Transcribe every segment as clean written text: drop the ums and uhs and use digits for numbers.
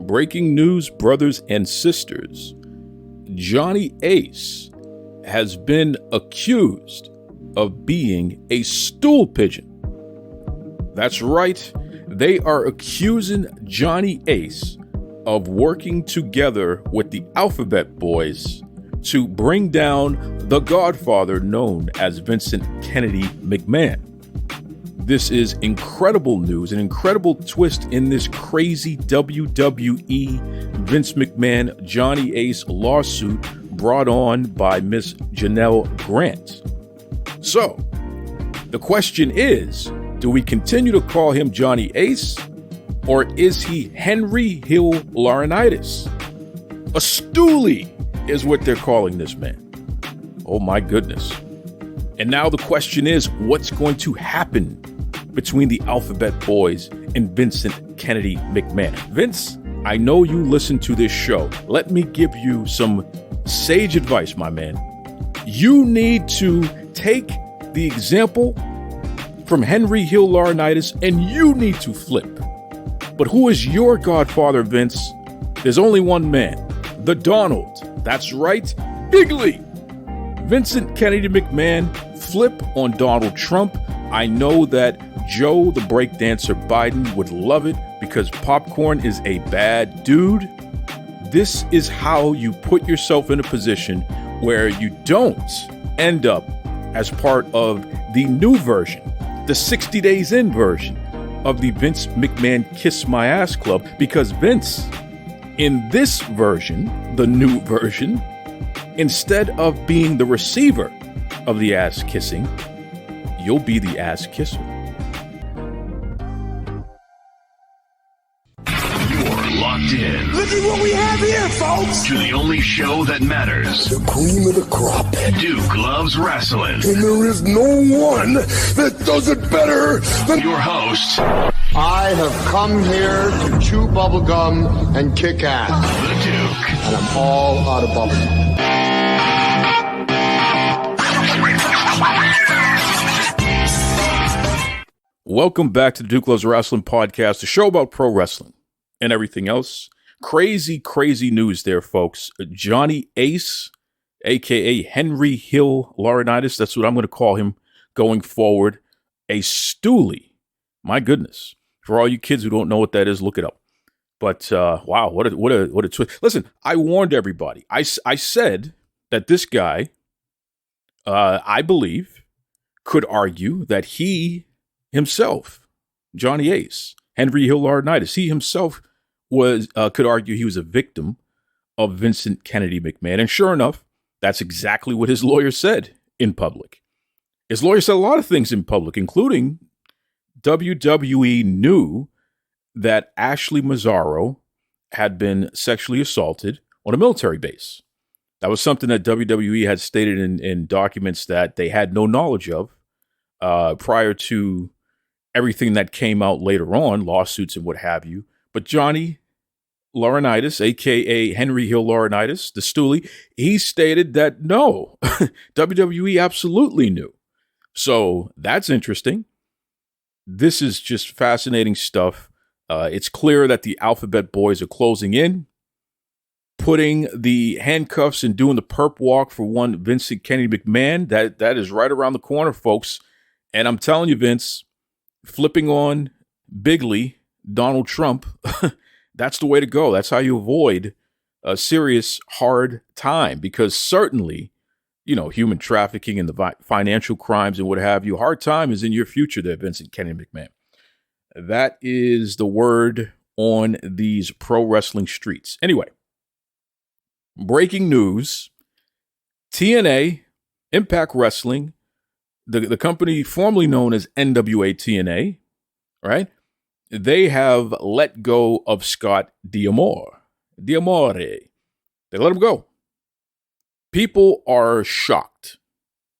Breaking news, brothers and sisters. Johnny Ace has been accused of being a stool pigeon. That's right. They are accusing Johnny Ace of working together with the Alphabet Boys to bring down the Godfather known as Vincent Kennedy McMahon. This is incredible news, an incredible twist in this crazy WWE Vince McMahon Johnny Ace lawsuit brought on by Miss Janelle Grant. So, the question is, do we continue to call him Johnny Ace, or is he Henry Hill Laurinaitis? A Stoolie is what they're calling this man. Oh my goodness. And now the question is, what's going to happen between the Alphabet Boys and Vincent Kennedy McMahon? Vince, I know you listen to this show. Let me give you some sage advice, my man. You need to take the example from Henry Hill Laurinaitis and you need to flip. But who is your godfather, Vince? There's only one man, the Donald. That's right, Bigly. Vincent Kennedy McMahon, flip on Donald Trump. I know that Joe, the breakdancer Biden, would love it because popcorn is a bad dude. This is how you put yourself in a position where you don't end up as part of the new version, the 60 Days In version of the Vince McMahon Kiss My Ass Club, because Vince, in this version, the new version, instead of being the receiver of the ass kissing, you'll be the ass kisser. You're locked in. Look at what we have here, folks. To the only show that matters. The cream of the crop. Duke loves wrestling. And there is no one that does it better than your host. I have come here to chew bubblegum and kick ass. The Duke. And I'm all out of bubblegum. Welcome back to the Duke Loves Wrestling podcast, a show about pro wrestling and everything else. Crazy, crazy news there, folks. Johnny Ace, a.k.a. Henry Hill Laurinaitis, that's what I'm going to call him going forward, a Stoolie. My goodness. For all you kids who don't know what that is, look it up. But, wow, what a twist. Listen, I warned everybody. I said that this guy, I believe, could argue that he himself, Johnny Ace, Henry Hill Laurinaitis, he himself could argue he was a victim of Vincent Kennedy McMahon. And sure enough, that's exactly what his lawyer said in public. His lawyer said a lot of things in public, including WWE knew that Ashley Mazzaro had been sexually assaulted on a military base. That was something that WWE had stated in documents that they had no knowledge of prior to everything that came out later on, lawsuits and what have you. But Johnny Laurinaitis, a.k.a. Henry Hill Laurinaitis, the Stoolie, he stated that no, WWE absolutely knew. So that's interesting. This is just fascinating stuff. It's clear that the Alphabet Boys are closing in, putting the handcuffs and doing the perp walk for one Vincent Kennedy McMahon. That is right around the corner, folks. And I'm telling you, Vince, flipping on Bigly, Donald Trump, that's the way to go. That's how you avoid a serious, hard time, because certainly, you know, human trafficking and the financial crimes and what have you, hard time is in your future there, Vincent Kennedy McMahon. That is the word on these pro wrestling streets. Anyway, breaking news, TNA, Impact Wrestling, the company formerly known as NWA TNA, right? They have let go of Scott D'Amore. They let him go. People are shocked.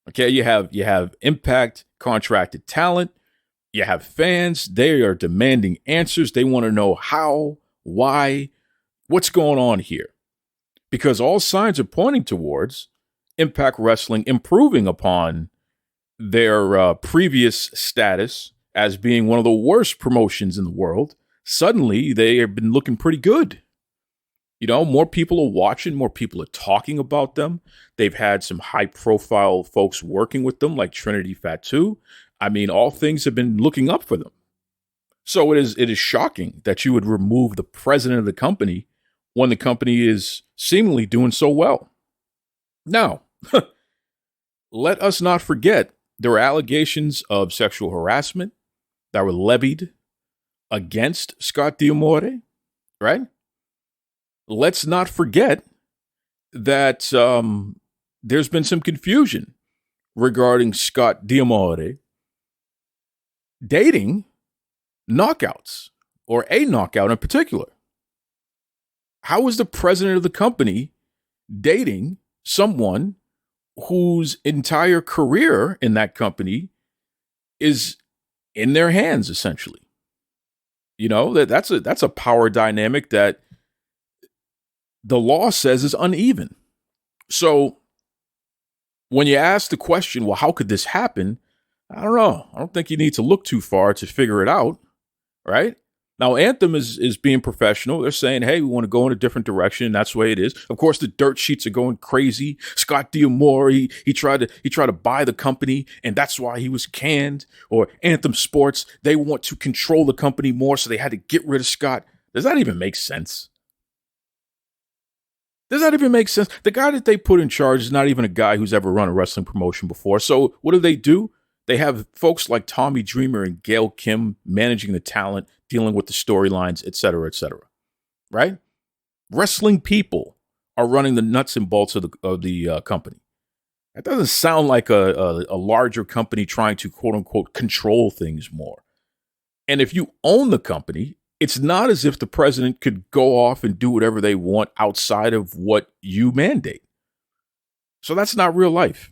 Okay, you have Impact contracted talent. You have fans. They are demanding answers. They want to know how, why, what's going on here. Because all signs are pointing towards Impact Wrestling improving upon their previous status as being one of the worst promotions in the world. Suddenly, they have been looking pretty good More people are watching, more people are talking about them. They've had some high profile folks working with them, like Trinity Fatu. I mean, all things have been looking up for them. So it is shocking that you would remove the president of the company when the company is seemingly doing so well. Now, let us not forget there were allegations of sexual harassment that were levied against Scott D'Amore, right? Let's not forget that there's been some confusion regarding Scott D'Amore dating knockouts, or a knockout in particular. How is the president of the company dating someone whose entire career in that company is in their hands, essentially? That's a power dynamic that the law says is uneven. So when you ask the question, well, how could this happen? I don't know. I don't think you need to look too far to figure it out, right? Now, Anthem is being professional. They're saying, hey, we want to go in a different direction. That's the way it is. Of course, the dirt sheets are going crazy. Scott D'Amore, he tried to buy the company, and that's why he was canned. Or Anthem Sports, they want to control the company more, so they had to get rid of Scott. Does that even make sense? Does that even make sense? The guy that they put in charge is not even a guy who's ever run a wrestling promotion before. So what do? They have folks like Tommy Dreamer and Gail Kim managing the talent, dealing with the storylines, et cetera, right? Wrestling people are running the nuts and bolts of the company. That doesn't sound like a larger company trying to, quote unquote, control things more. And if you own the company, it's not as if the president could go off and do whatever they want outside of what you mandate. So that's not real life.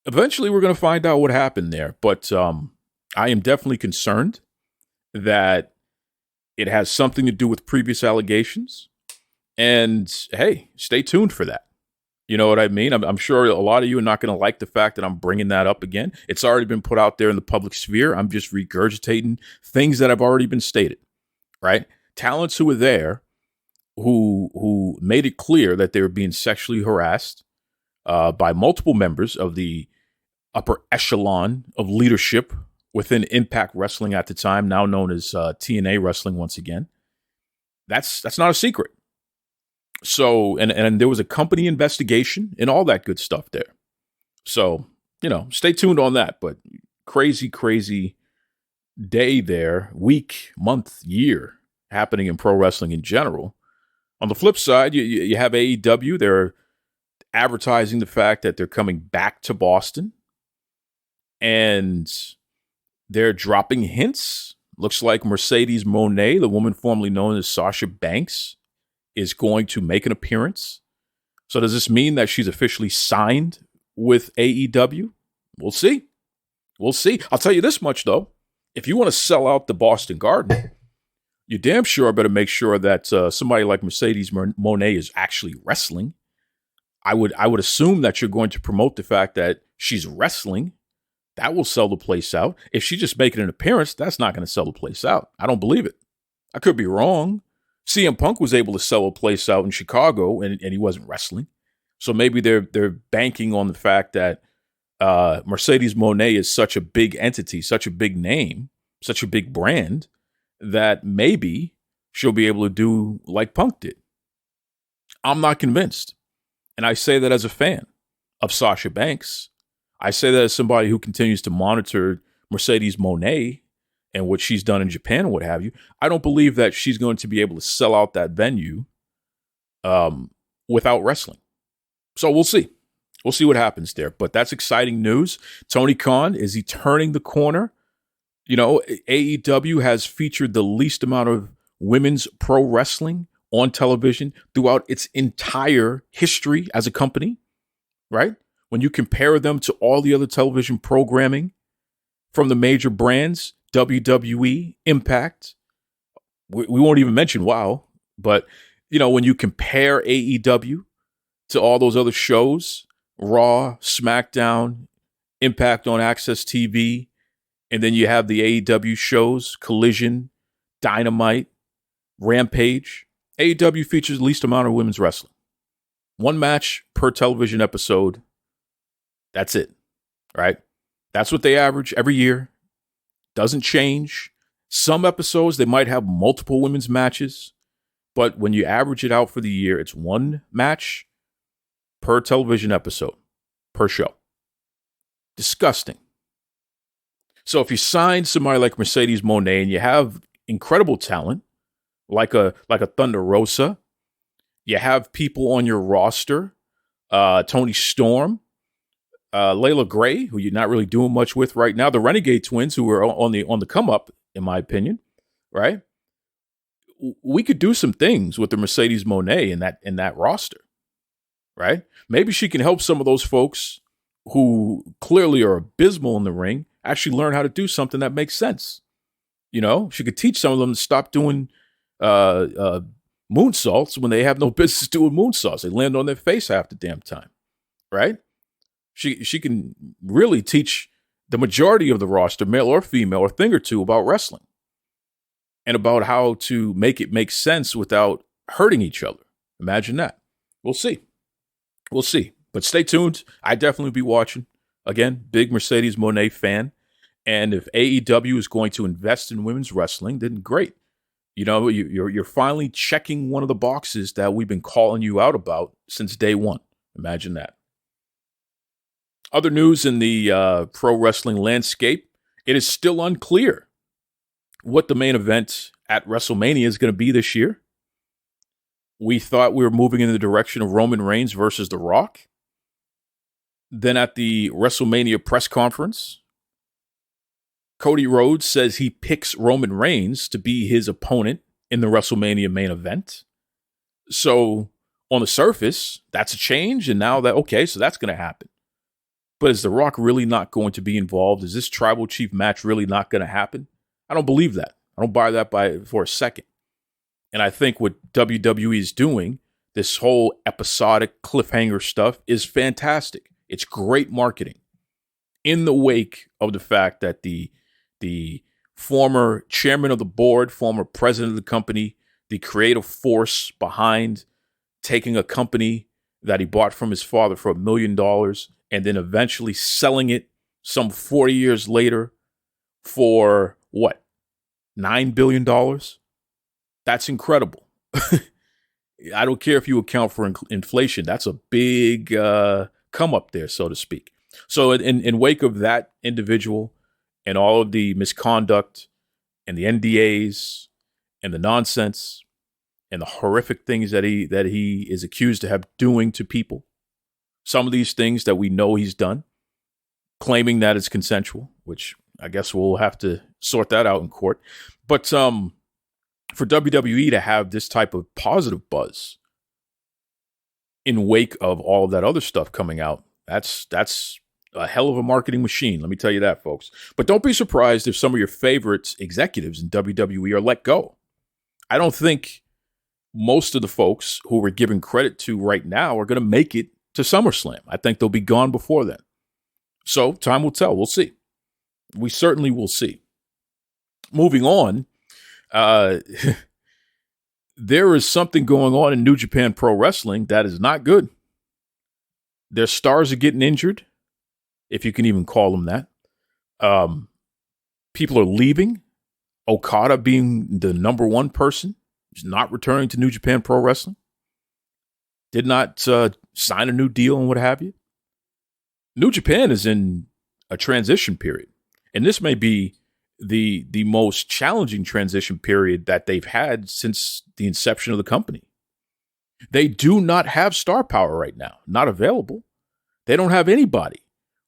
Eventually, we're going to find out what happened there. But I am definitely concerned that it has something to do with previous allegations. And hey, stay tuned for that. You know what I mean? I'm sure a lot of you are not going to like the fact that I'm bringing that up again. It's already been put out there in the public sphere. I'm just regurgitating things that have already been stated, right? Talents who were there, who made it clear that they were being sexually harassed by multiple members of the upper echelon of leadership within Impact Wrestling at the time, now known as TNA Wrestling once again. That's not a secret. So, and there was a company investigation and all that good stuff there. So, stay tuned on that. But crazy day there, week, month, year happening in pro wrestling in general. On the flip side, you have AEW. They're advertising the fact that they're coming back to Boston. And they're dropping hints. Looks like Mercedes Moné, the woman formerly known as Sasha Banks, is going to make an appearance. So does this mean that she's officially signed with AEW? We'll see. I'll tell you this much, though. If you want to sell out the Boston Garden, you damn sure better make sure that somebody like Mercedes Moné is actually wrestling. I would assume that you're going to promote the fact that she's wrestling. That will sell the place out. If she's just making an appearance, that's not going to sell the place out. I don't believe it. I could be wrong. CM Punk was able to sell a place out in Chicago, and he wasn't wrestling. So maybe they're banking on the fact that Mercedes Moné is such a big entity, such a big name, such a big brand, that maybe she'll be able to do like Punk did. I'm not convinced. And I say that as a fan of Sasha Banks. I say that as somebody who continues to monitor Mercedes Moné and what she's done in Japan and what have you. I don't believe that she's going to be able to sell out that venue without wrestling. So we'll see. We'll see what happens there. But that's exciting news. Tony Khan, is he turning the corner? AEW has featured the least amount of women's pro wrestling on television throughout its entire history as a company, right? When you compare them to all the other television programming from the major brands, WWE, Impact, we won't even mention WoW, but, when you compare AEW to all those other shows, Raw, SmackDown, Impact on Access TV, and then you have the AEW shows, Collision, Dynamite, Rampage, AEW features the least amount of women's wrestling. One match per television episode. That's it, right? That's what they average every year. Doesn't change. Some episodes, they might have multiple women's matches, but when you average it out for the year, it's one match per television episode, per show. Disgusting. So if you sign somebody like Mercedes Moné and you have incredible talent, like a Thunder Rosa, you have people on your roster, Tony Storm, Layla Gray, who you're not really doing much with right now, the Renegade Twins, who are on the come up, in my opinion, right? We could do some things with the Mercedes Moné in that roster, right? Maybe she can help some of those folks who clearly are abysmal in the ring actually learn how to do something that makes sense. You know, she could teach some of them to stop doing moonsaults when they have no business doing moonsaults. They land on their face half the damn time, right? She can really teach the majority of the roster, male or female, a thing or two about wrestling and about how to make it make sense without hurting each other. Imagine that. We'll see. We'll see. But stay tuned. I definitely be watching. Again, big Mercedes Moné fan. And if AEW is going to invest in women's wrestling, then great. You know, you're finally checking one of the boxes that we've been calling you out about since day one. Imagine that. Other news in the pro wrestling landscape, it is still unclear what the main event at WrestleMania is going to be this year. We thought we were moving in the direction of Roman Reigns versus The Rock. Then at the WrestleMania press conference, Cody Rhodes says he picks Roman Reigns to be his opponent in the WrestleMania main event. So on the surface, that's a change. And now so that's going to happen. But is The Rock really not going to be involved? Is this Tribal Chief match really not going to happen? I don't believe that. I don't buy that for a second. And I think what WWE is doing, this whole episodic cliffhanger stuff, is fantastic. It's great marketing in the wake of the fact that the former chairman of the board, former president of the company, the creative force behind taking a company that he bought from his father for $1 million and then eventually selling it some 40 years later for what? $9 billion? That's incredible. I don't care if you account for inflation. That's a big come up there, so to speak. So in wake of that individual and all of the misconduct and the NDAs and the nonsense and the horrific things that he is accused of doing to people, some of these things that we know he's done, claiming that it's consensual, which I guess we'll have to sort that out in court. But for WWE to have this type of positive buzz in wake of all of that other stuff coming out, that's a hell of a marketing machine. Let me tell you that, folks. But don't be surprised if some of your favorite executives in WWE are let go. I don't think most of the folks who we're giving credit to right now are going to make it to SummerSlam. I think they'll be gone before then. So time will tell. We'll see. We certainly will see. Moving on, there is something going on in New Japan Pro Wrestling that is not good. Their stars are getting injured, if you can even call them that. People are leaving. Okada being the number one person, is not returning to New Japan Pro Wrestling. Did not sign a new deal and what have you. New Japan is in a transition period. And this may be the most challenging transition period that they've had since the inception of the company. They do not have star power right now. Not available. They don't have anybody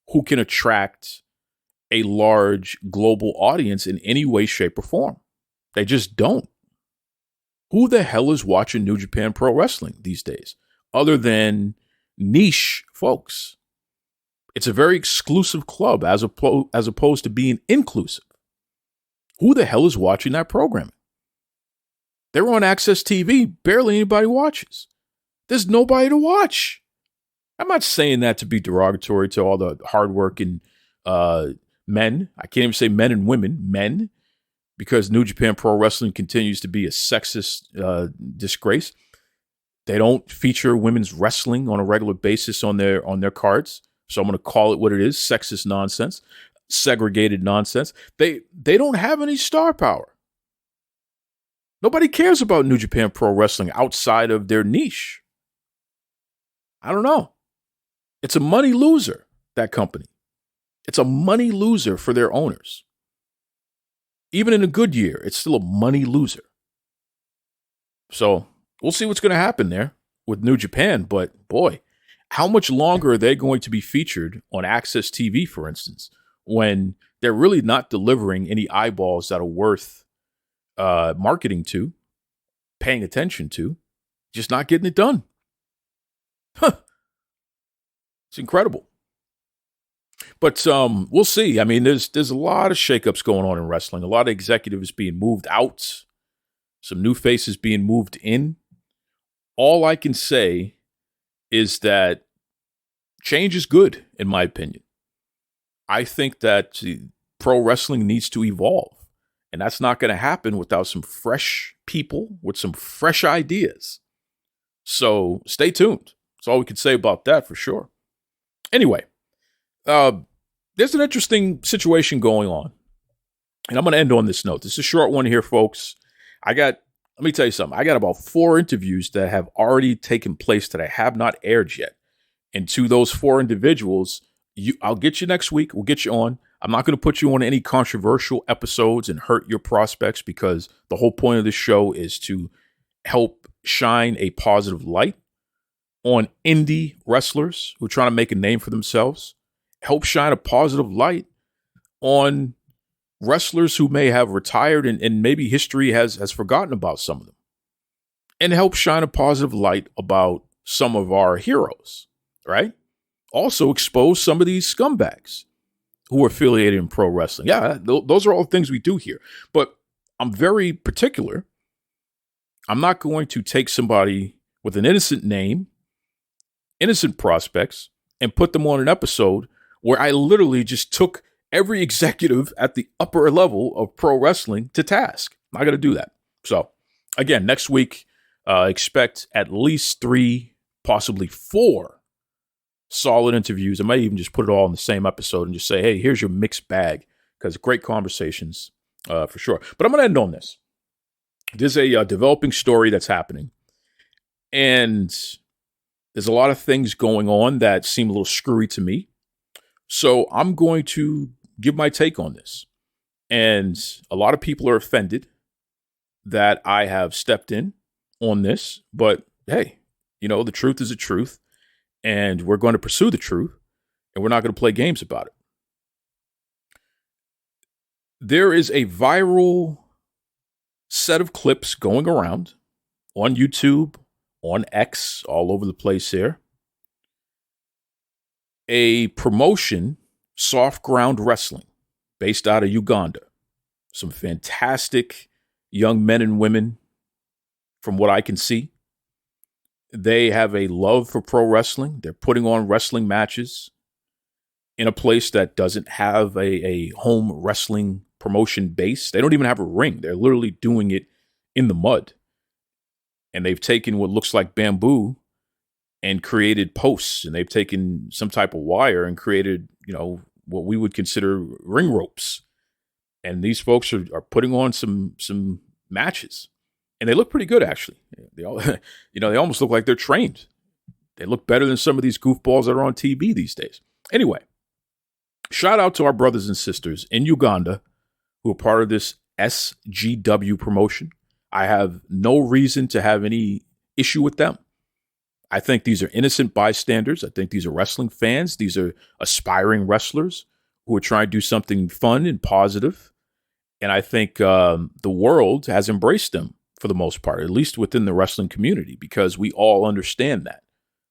who can attract a large global audience in any way, shape, or form. They just don't. Who the hell is watching New Japan Pro Wrestling these days, other than niche folks? It's a very exclusive club as opposed to being inclusive. Who the hell is watching that programming? They're on Access TV. Barely anybody watches. There's nobody to watch. I'm not saying that to be derogatory to all the hardworking men. I can't even say men and women. Men because New Japan Pro Wrestling continues to be a sexist disgrace. They don't feature women's wrestling on a regular basis on their cards. So I'm going to call it what it is: sexist nonsense, segregated nonsense. They don't have any star power. Nobody cares about New Japan Pro Wrestling outside of their niche. I don't know. It's a money loser, that company. It's a money loser for their owners. Even in a good year, it's still a money loser. So we'll see what's going to happen there with New Japan. But boy, how much longer are they going to be featured on Access TV, for instance, when they're really not delivering any eyeballs that are worth marketing to, paying attention to, just not getting it done? Huh. It's incredible. But we'll see. I mean, there's a lot of shakeups going on in wrestling. A lot of executives being moved out. Some new faces being moved in. All I can say is that change is good, in my opinion. I think that pro wrestling needs to evolve. And that's not going to happen without some fresh people with some fresh ideas. So stay tuned. That's all we can say about that for sure. Anyway, there's an interesting situation going on. And I'm going to end on this note. This is a short one here, folks. Let me tell you something. I got about 4 interviews that have already taken place that I have not aired yet. And to those 4 individuals, I'll get you next week. We'll get you on. I'm not going to put you on any controversial episodes and hurt your prospects, because the whole point of this show is to help shine a positive light on indie wrestlers who are trying to make a name for themselves. Help shine a positive light on wrestlers who may have retired and maybe history has forgotten about some of them. And help shine a positive light about some of our heroes, right? Also expose some of these scumbags who are affiliated in pro wrestling. Yeah, those are all things we do here. But I'm very particular. I'm not going to take somebody with an innocent name, innocent prospects, and put them on an episode where I literally just took every executive at the upper level of pro wrestling to task. I'm not going to do that. So, again, next week, expect at least 3, possibly 4 solid interviews. I might even just put it all in the same episode and just say, hey, here's your mixed bag, because great conversations for sure. But I'm going to end on this. There's a developing story that's happening, and there's a lot of things going on that seem a little screwy to me. So I'm going to give my take on this. And a lot of people are offended that I have stepped in on this. But hey, the truth is the truth. And we're going to pursue the truth. And we're not going to play games about it. There is a viral set of clips going around on YouTube, on X, all over the place here. A promotion, Soft Ground Wrestling, based out of Uganda. Some fantastic young men and women, from what I can see. They have a love for pro wrestling. They're putting on wrestling matches in a place that doesn't have a home wrestling promotion base. They don't even have a ring. They're literally doing it in the mud. And they've taken what looks like bamboo and created posts, and they've taken some type of wire and created, what we would consider ring ropes. And these folks are putting on some matches, and they look pretty good, actually. They all, they almost look like they're trained. They look better than some of these goofballs that are on TV these days. Anyway, shout out to our brothers and sisters in Uganda who are part of this SGW promotion. I have no reason to have any issue with them. I think these are innocent bystanders. I think these are wrestling fans. These are aspiring wrestlers who are trying to do something fun and positive. And I think the world has embraced them for the most part, at least within the wrestling community, because we all understand that.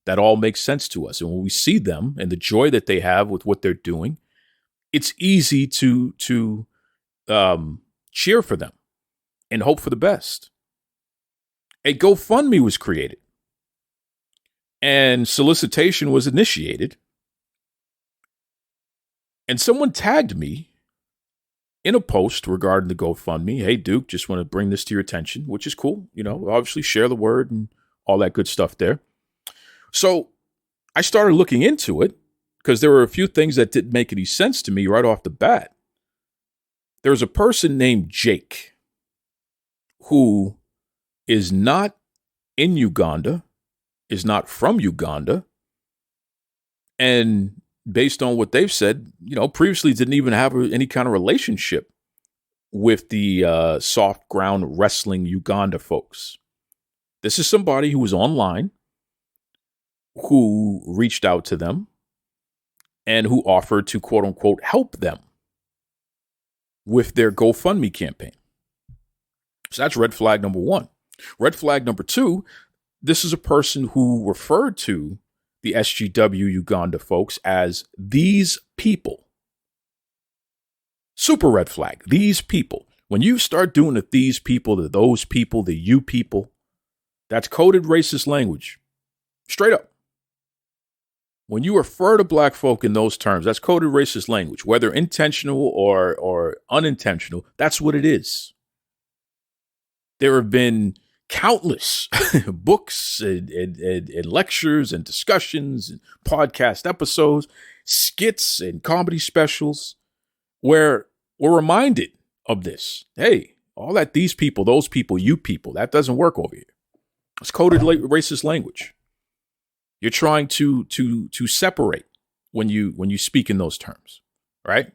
That all makes sense to us. And when we see them and the joy that they have with what they're doing, it's easy to cheer for them and hope for the best. A GoFundMe was created. And solicitation was initiated. And someone tagged me in a post regarding the GoFundMe, hey, Duke, just want to bring this to your attention, which is cool. Obviously share the word and all that good stuff there. So I started looking into it because there were a few things that didn't make any sense to me right off the bat. There's a person named Jake who is not in Uganda, is not from Uganda, and based on what they've said, previously didn't even have any kind of relationship with the soft ground wrestling Uganda folks. This is somebody who was online, who reached out to them, and who offered to, quote unquote, help them with their GoFundMe campaign. So that's red flag number one. Red flag number two, this is a person who referred to the SGW Uganda folks as these people. Super red flag. These people. When you start doing the these people, the those people, the you people, that's coded racist language. Straight up. When you refer to black folk in those terms, that's coded racist language, whether intentional or unintentional. That's what it is. There have been countless books and lectures and discussions and podcast episodes, skits and comedy specials where we're reminded of this. Hey, all that these people, those people, you people, that doesn't work over here. It's coded racist language. You're trying to separate when you speak in those terms, right?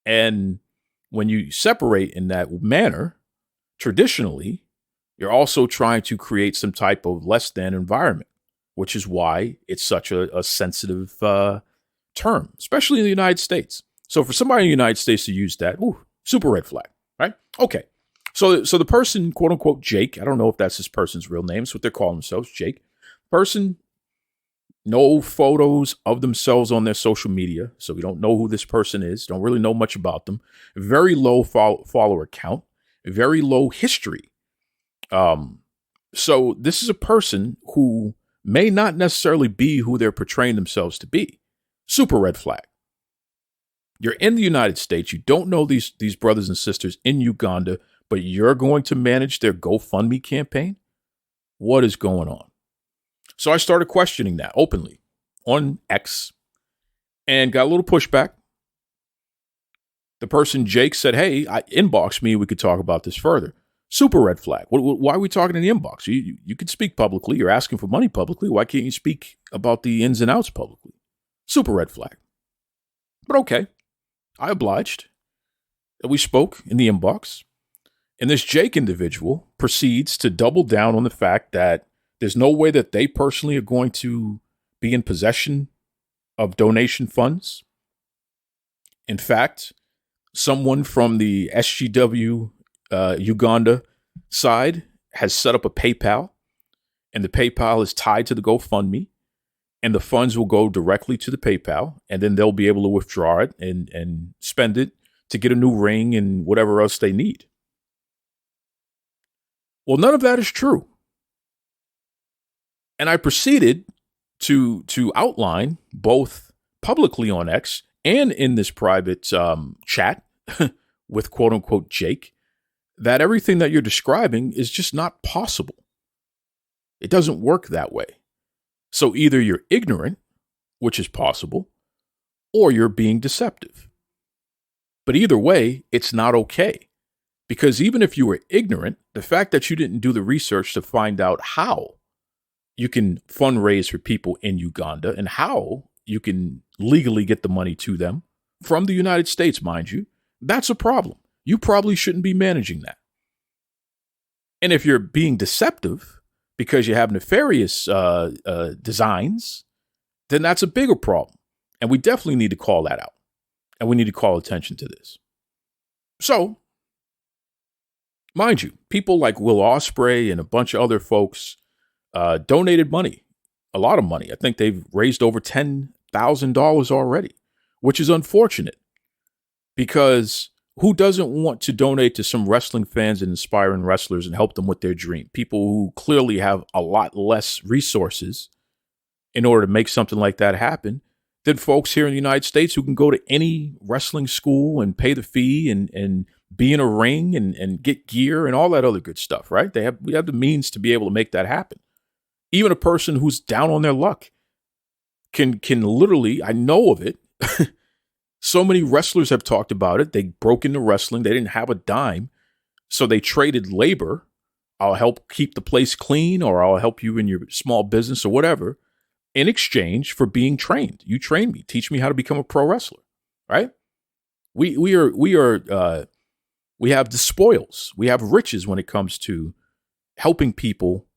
And when you separate in that manner, traditionally, you're also trying to create some type of less than environment, which is why it's such a sensitive term, especially in the United States. So for somebody in the United States to use that, super red flag, right? Okay. So the person, quote unquote, Jake, I don't know if that's this person's real name. It's what they're calling themselves, Jake. Person, no photos of themselves on their social media. So we don't know who this person is. Don't really know much about them. Very low follower count, very low history. So this is a person who may not necessarily be who they're portraying themselves to be. Super red flag. You're in the United States. You don't know these brothers and sisters in Uganda, but you're going to manage their GoFundMe campaign. What is going on? So I started questioning that openly on X and got a little pushback. The person, Jake, said, hey, inbox me. We could talk about this further. Super red flag. Why are we talking in the inbox? You could speak publicly. You're asking for money publicly. Why can't you speak about the ins and outs publicly? Super red flag. But okay, I obliged. We spoke in the inbox. And this Jake individual proceeds to double down on the fact that there's no way that they personally are going to be in possession of donation funds. In fact, someone from the SGW Uganda side has set up a PayPal, and the PayPal is tied to the GoFundMe, and the funds will go directly to the PayPal, and then they'll be able to withdraw it and spend it to get a new ring and whatever else they need. Well, none of that is true. And I proceeded to outline both publicly on X and in this private chat with quote unquote Jake that everything that you're describing is just not possible. It doesn't work that way. So either you're ignorant, which is possible, or you're being deceptive. But either way, it's not okay. Because even if you were ignorant, the fact that you didn't do the research to find out how you can fundraise for people in Uganda and how you can legally get the money to them from the United States, mind you, that's a problem. You probably shouldn't be managing that. And if you're being deceptive because you have nefarious designs, then that's a bigger problem. And we definitely need to call that out. And we need to call attention to this. So, mind you, people like Will Ospreay and a bunch of other folks donated money, a lot of money. I think they've raised over $10,000 already, which is unfortunate because who doesn't want to donate to some wrestling fans and inspiring wrestlers and help them with their dream? People who clearly have a lot less resources in order to make something like that happen than folks here in the United States who can go to any wrestling school and pay the fee and be in a ring and get gear and all that other good stuff, right? We have the means to be able to make that happen. Even a person who's down on their luck can literally, I know of it. So many wrestlers have talked about it. They broke into wrestling. They didn't have a dime. So they traded labor. I'll help keep the place clean, or I'll help you in your small business or whatever, in exchange for being trained. You train me, teach me how to become a pro wrestler, right? We have the spoils. We have riches when it comes to helping people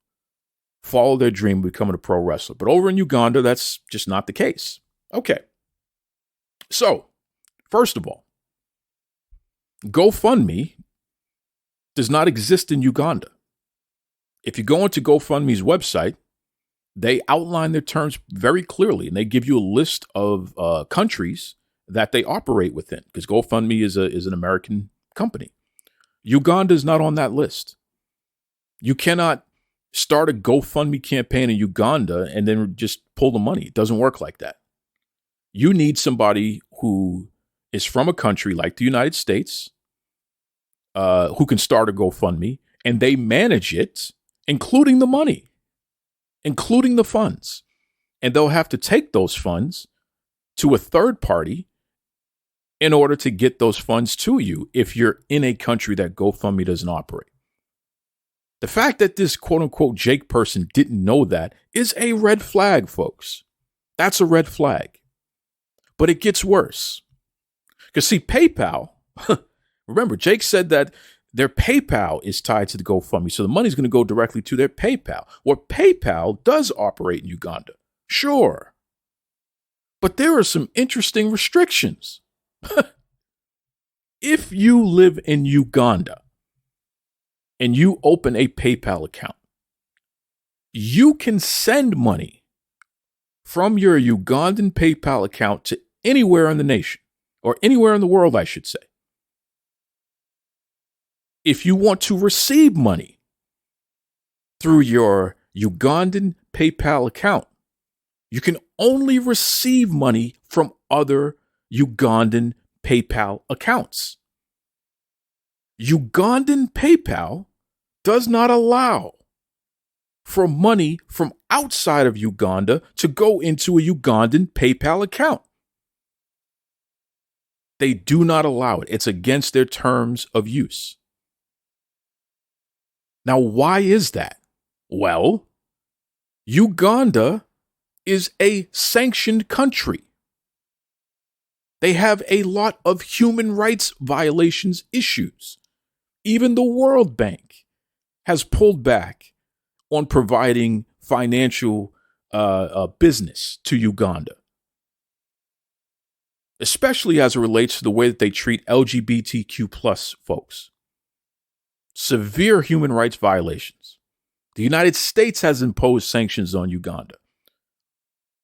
follow their dream of becoming a pro wrestler. But over in Uganda, that's just not the case. Okay. So, first of all, GoFundMe does not exist in Uganda. If you go into GoFundMe's website, they outline their terms very clearly, and they give you a list of countries that they operate within, because GoFundMe is an American company. Uganda is not on that list. You cannot start a GoFundMe campaign in Uganda and then just pull the money. It doesn't work like that. You need somebody who is from a country like the United States, who can start a GoFundMe, and they manage it, including the money, including the funds. And they'll have to take those funds to a third party in order to get those funds to you if you're in a country that GoFundMe doesn't operate. The fact that this quote-unquote Jake person didn't know that is a red flag, folks. That's a red flag. But it gets worse. Because see, PayPal, remember, Jake said that their PayPal is tied to the GoFundMe, so the money's going to go directly to their PayPal. Well, PayPal does operate in Uganda, sure. But there are some interesting restrictions. If you live in Uganda and you open a PayPal account, you can send money from your Ugandan PayPal account to anywhere in the nation, or anywhere in the world, I should say. If you want to receive money through your Ugandan PayPal account, you can only receive money from other Ugandan PayPal accounts. Ugandan PayPal does not allow for money from outside of Uganda to go into a Ugandan PayPal account. They do not allow it. It's against their terms of use. Now, why is that? Well, Uganda is a sanctioned country. They have a lot of human rights violations issues. Even the World Bank has pulled back on providing financial business to Uganda, especially as it relates to the way that they treat LGBTQ plus folks. Severe human rights violations. The United States has imposed sanctions on Uganda.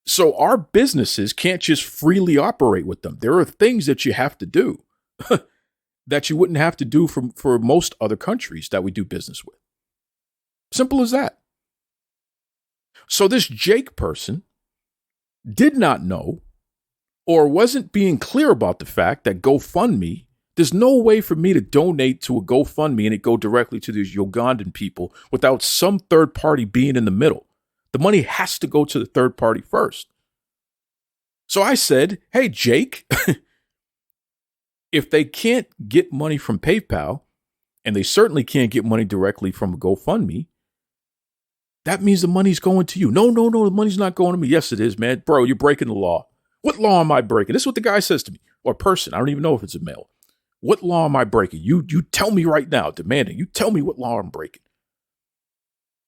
So our businesses can't just freely operate with them. There are things that you have to do that you wouldn't have to do for most other countries that we do business with. Simple as that. So this Jake person did not know, or wasn't being clear about the fact that GoFundMe, there's no way for me to donate to a GoFundMe and it go directly to these Ugandan people without some third party being in the middle. The money has to go to the third party first. So I said, hey, Jake, if they can't get money from PayPal, and they certainly can't get money directly from a GoFundMe, that means the money's going to you. No, the money's not going to me. Yes, it is, man. Bro, you're breaking the law. What law am I breaking? This is what the guy says to me, or person. I don't even know if it's a male. What law am I breaking? You tell me right now, demanding. You tell me what law I'm breaking.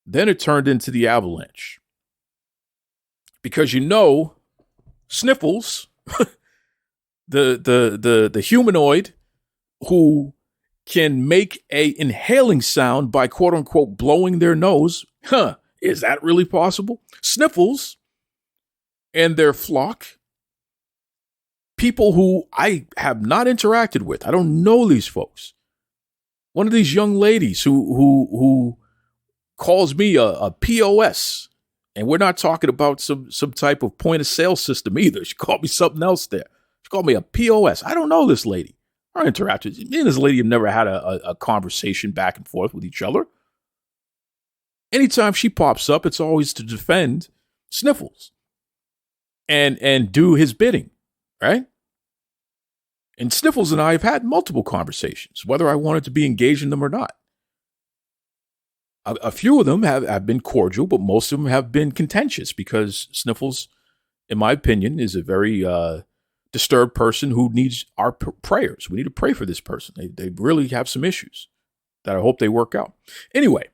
Then it turned into the avalanche. Because Sniffles, the humanoid who can make a inhaling sound by quote unquote blowing their nose. Is that really possible? Sniffles and their flock, people who I have not interacted with. I don't know these folks. One of these young ladies who calls me a POS And we're not talking about some type of point of sale system either. She called me something else there. She called me a POS. I don't know this lady. Our interaction. Me and this lady have never had a conversation back and forth with each other. Anytime she pops up, it's always to defend Sniffles and do his bidding, right? And Sniffles and I have had multiple conversations, whether I wanted to be engaged in them or not. A few of them have been cordial, but most of them have been contentious because Sniffles, in my opinion, is a very disturbed person who needs our prayers. We need to pray for this person. They really have some issues that I hope they work out. Anyway,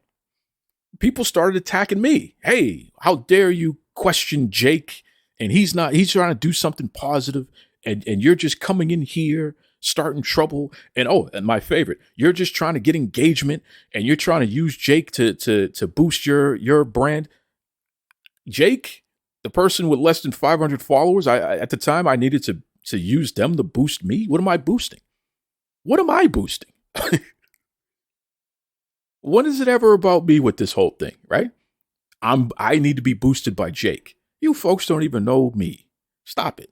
people started attacking me. Hey, how dare you question Jake? And he's trying to do something positive, and you're just coming in here starting trouble. And my favorite, you're just trying to get engagement, and you're trying to use Jake to boost your brand. Jake, the person with less than 500 followers, at the time I needed to use them to boost me. What am I boosting? What am I boosting? When is it ever about me with this whole thing, right? I need to be boosted by Jake. You folks don't even know me. Stop it.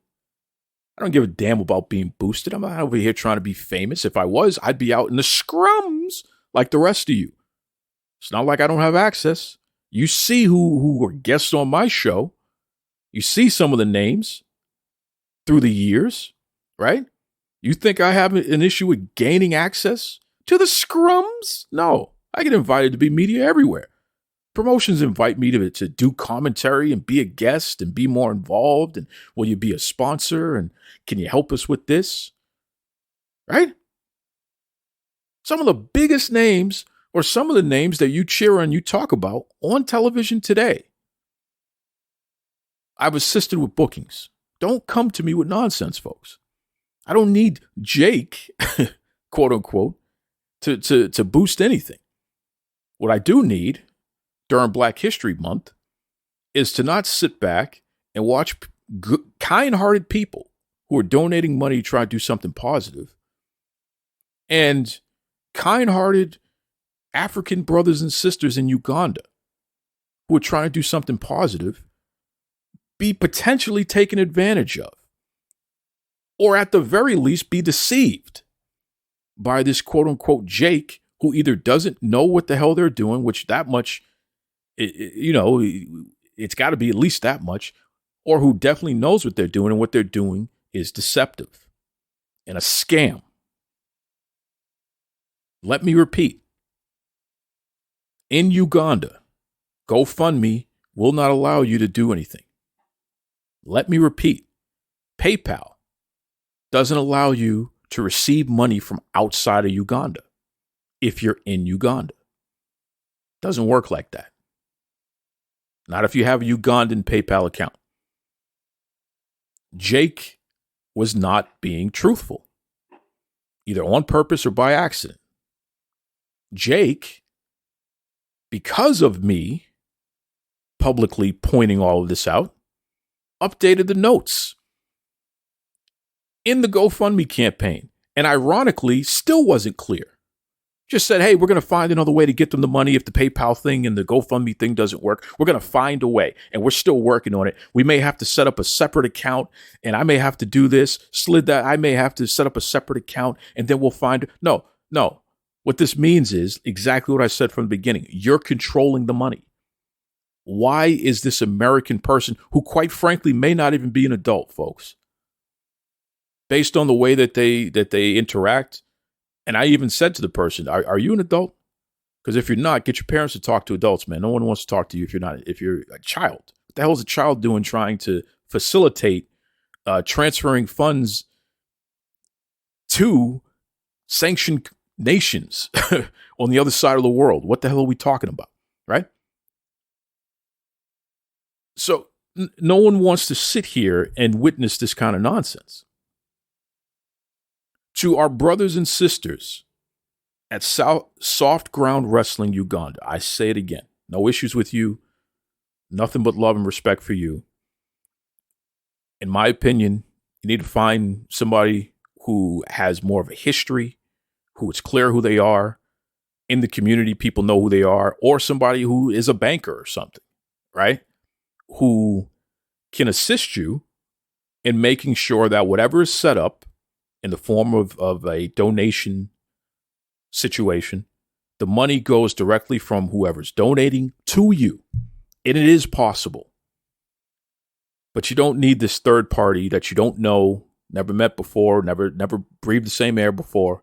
I don't give a damn about being boosted. I'm not over here trying to be famous. If I was, I'd be out in the scrums like the rest of you. It's not like I don't have access. You see who were guests on my show. You see some of the names through the years, right? You think I have an issue with gaining access to the scrums? No, I get invited to be media everywhere. Promotions invite me to do commentary and be a guest and be more involved. And will you be a sponsor? And can you help us with this? Right? Some of the biggest names, or some of the names that you cheer and you talk about on television today, I've assisted with bookings. Don't come to me with nonsense, folks. I don't need Jake, quote unquote, to boost anything. What I do need during Black History Month is to not sit back and watch kind-hearted people who are donating money to try to do something positive, and kind-hearted African brothers and sisters in Uganda who are trying to do something positive be potentially taken advantage of, or at the very least be deceived by this quote-unquote Jake who either doesn't know what the hell they're doing, which that much, it's got to be at least that much, or who definitely knows what they're doing, and what they're doing is deceptive and a scam. Let me repeat. In Uganda, GoFundMe will not allow you to do anything. Let me repeat. PayPal doesn't allow you to receive money from outside of Uganda if you're in Uganda. Doesn't work like that. Not if you have a Ugandan PayPal account. Jake was not being truthful, either on purpose or by accident. Jake, because of me publicly pointing all of this out, updated the notes in the GoFundMe campaign, and ironically still wasn't clear. Just said, hey, we're going to find another way to get them the money if the PayPal thing and the GoFundMe thing doesn't work. We're going to find a way, and we're still working on it. We may have to set up a separate account, and I may have to do this, I may have to set up a separate account, and then we'll find. No. What this means is exactly what I said from the beginning. You're controlling the money. Why is this American person, who quite frankly may not even be an adult, folks, based on the way that they interact? And I even said to the person, are you an adult? Because if you're not, get your parents to talk to adults, man. No one wants to talk to you if you're a child. What the hell is a child doing trying to facilitate transferring funds to sanctioned nations on the other side of the world? What the hell are we talking about, right? So no one wants to sit here and witness this kind of nonsense. To our brothers and sisters at Soft Ground Wrestling Uganda, I say it again. No issues with you. Nothing but love and respect for you. In my opinion, you need to find somebody who has more of a history, who it's clear who they are. In the community, people know who they are, or somebody who is a banker or something, right? who can assist you in making sure that whatever is set up in the form of a donation situation, the money goes directly from whoever's donating to you. And it is possible. But you don't need this third party that you don't know, never met before, never breathed the same air before,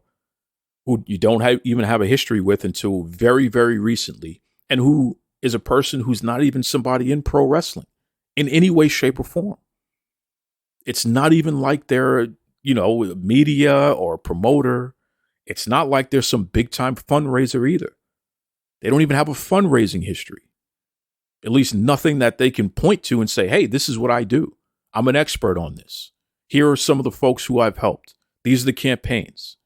who you don't even have a history with until very, very recently, and who is a person who's not even somebody in pro wrestling in any way, shape, or form. It's not even like they're, media or promoter. It's not like they're some big time fundraiser either. They don't even have a fundraising history. At least nothing that they can point to and say, hey, this is what I do. I'm an expert on this. Here are some of the folks who I've helped. These are the campaigns.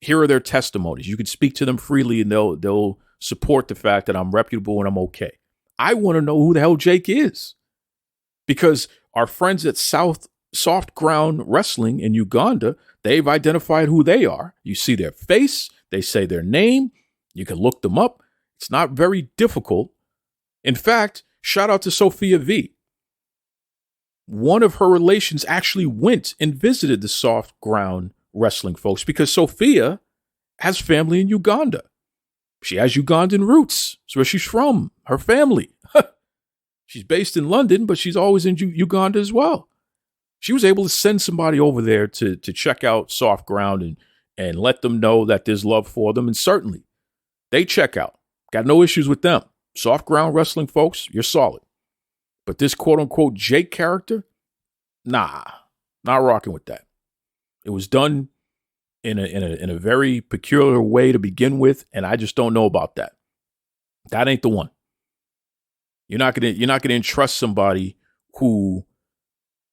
Here are their testimonies. You can speak to them freely and they'll support the fact that I'm reputable and I'm okay. I want to know who the hell Jake is. Because our friends at Soft Ground Wrestling in Uganda, they've identified who they are. You see their face. They say their name. You can look them up. It's not very difficult. In fact, shout out to Sophia V. One of her relations actually went and visited the Soft Ground Wrestling folks because Sophia has family in Uganda. She has Ugandan roots. That's where she's from, her family. She's based in London, but she's always in Uganda as well. She was able to send somebody over there to check out Soft Ground and let them know that there's love for them. And certainly, they check out. Got no issues with them. Soft Ground Wrestling folks, you're solid. But this quote-unquote Jake character, nah, not rocking with that. It was done in a very peculiar way to begin with, and I just don't know about that. That ain't the one. You're not gonna entrust somebody who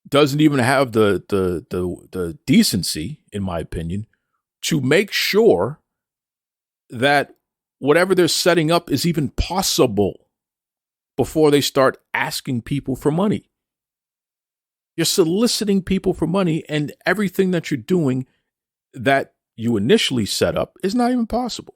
doesn't even have the decency, in my opinion, to make sure that whatever they're setting up is even possible before they start asking people for money. You're soliciting people for money, and everything that you're doing that you initially set up is not even possible.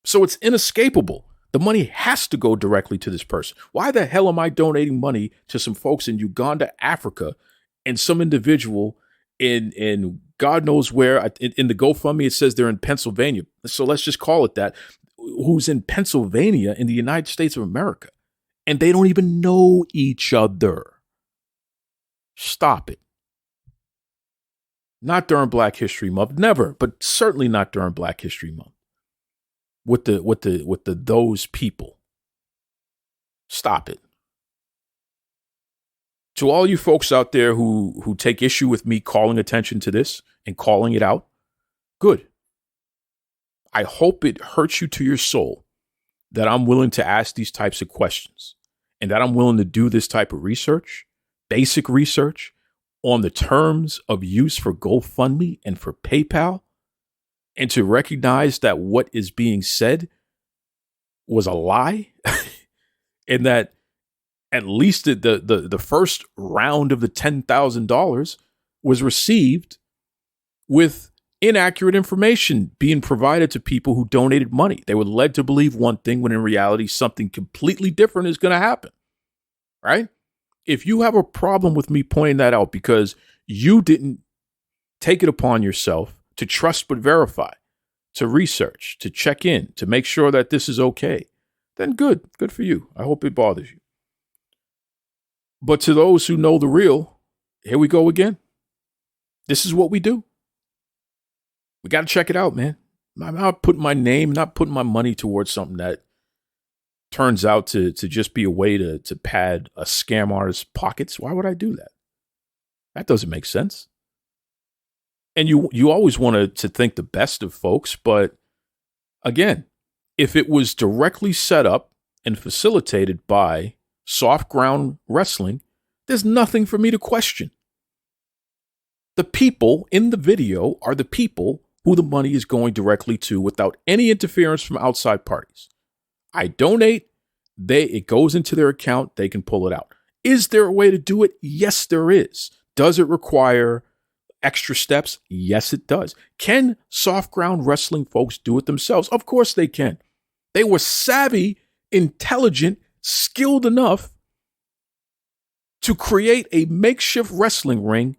So it's inescapable. The money has to go directly to this person. Why the hell am I donating money to some folks in Uganda, Africa, and some individual in God knows where? In the GoFundMe, it says they're in Pennsylvania. So let's just call it that. Who's in Pennsylvania in the United States of America. And they don't even know each other. Stop it. Not during Black History Month. Never, but certainly not during Black History Month. With the those people. Stop it. To all you folks out there who take issue with me calling attention to this and calling it out, good. I hope it hurts you to your soul that I'm willing to ask these types of questions and that I'm willing to do this type of research, basic research on the terms of use for GoFundMe and for PayPal, and to recognize that what is being said was a lie and that at least the first round of the $10,000 was received with inaccurate information being provided to people who donated money. They were led to believe one thing when in reality something completely different is going to happen, right? If you have a problem with me pointing that out because you didn't take it upon yourself to trust but verify, to research, to check in, to make sure that this is okay, then good for you. I hope it bothers you. But to those who know the real, here we go again. This is what we do. We got to check it out, man. I'm not putting my name, not putting my money towards something that turns out to just be a way to pad a scam artist's pockets. Why would I do that? That doesn't make sense. And you always want to think the best of folks, but again, if it was directly set up and facilitated by Soft Ground Wrestling, there's nothing for me to question. The people in the video are the people who the money is going directly to without any interference from outside parties. I donate, it goes into their account, they can pull it out. Is there a way to do it? Yes, there is. Does it require extra steps? Yes, it does. Can Soft Ground Wrestling folks do it themselves? Of course they can. They were savvy, intelligent, skilled enough to create a makeshift wrestling ring,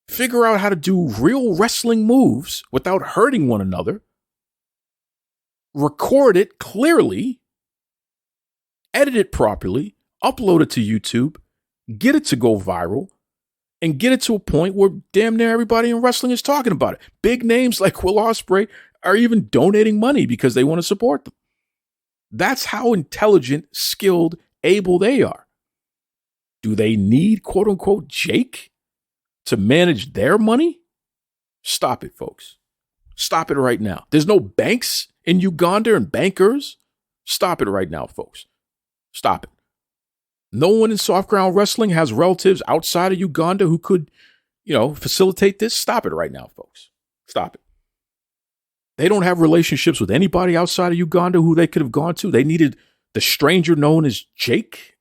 figure out how to do real wrestling moves without hurting one another, record it clearly, edit it properly, upload it to YouTube, get it to go viral, and get it to a point where damn near everybody in wrestling is talking about it. Big names like Will Ospreay are even donating money because they want to support them. That's how intelligent, skilled, able they are. Do they need, quote unquote, Jake to manage their money? Stop it, folks. Stop it right now. There's no banks in Uganda and bankers. Stop it right now, folks. Stop it. No one in soft ground wrestling has relatives outside of Uganda who could, facilitate this. Stop it right now, folks. Stop it. They don't have relationships with anybody outside of Uganda who they could have gone to. They needed the stranger known as Jake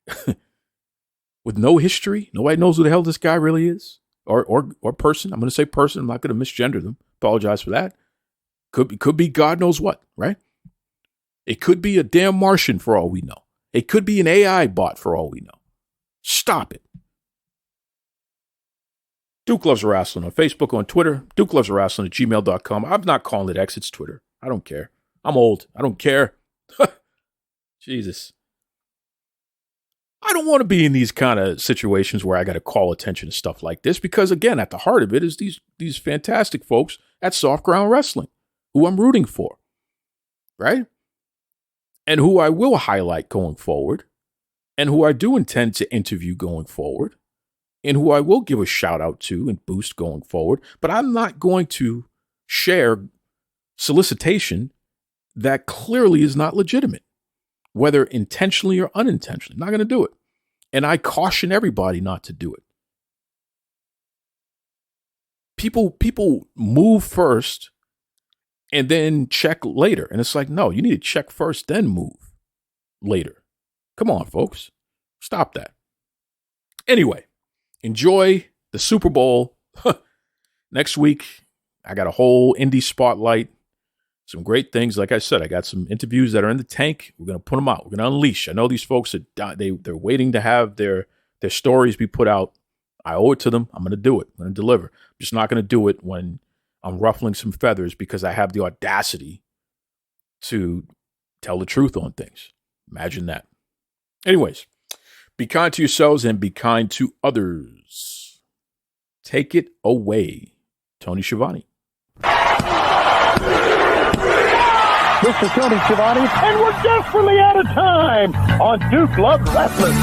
with no history. Nobody knows who the hell this guy really is or person. I'm going to say person. I'm not going to misgender them. Apologize for that. Could be God knows what, right? It could be a damn Martian for all we know. It could be an AI bot for all we know. Stop it. Duke Loves Rasslin on Facebook, on Twitter. DukeLovesWrestling@gmail.com. I'm not calling it X, it's Twitter. I don't care. I'm old. I don't care. Jesus. I don't want to be in these kind of situations where I got to call attention to stuff like this because, again, at the heart of it is these fantastic folks at Soft Ground Wrestling who I'm rooting for, right? And who I will highlight going forward, and who I do intend to interview going forward, and who I will give a shout out to and boost going forward. But I'm not going to share solicitation that clearly is not legitimate, whether intentionally or unintentionally. I'm not going to do it. And I caution everybody not to do it. People move first and then check later. And it's like, no, you need to check first, then move later. Come on, folks. Stop that. Anyway, enjoy the Super Bowl. Next week, I got a whole indie spotlight. Some great things. Like I said, I got some interviews that are in the tank. We're going to put them out. We're going to unleash. I know these folks they're waiting to have their stories be put out. I owe it to them. I'm going to do it. I'm going to deliver. I'm just not going to do it when I'm ruffling some feathers because I have the audacity to tell the truth on things. Imagine that. Anyways, be kind to yourselves and be kind to others. Take it away, Tony Schiavone. This is Tony Schiavone, and we're desperately out of time on Duke Loves Wrestling.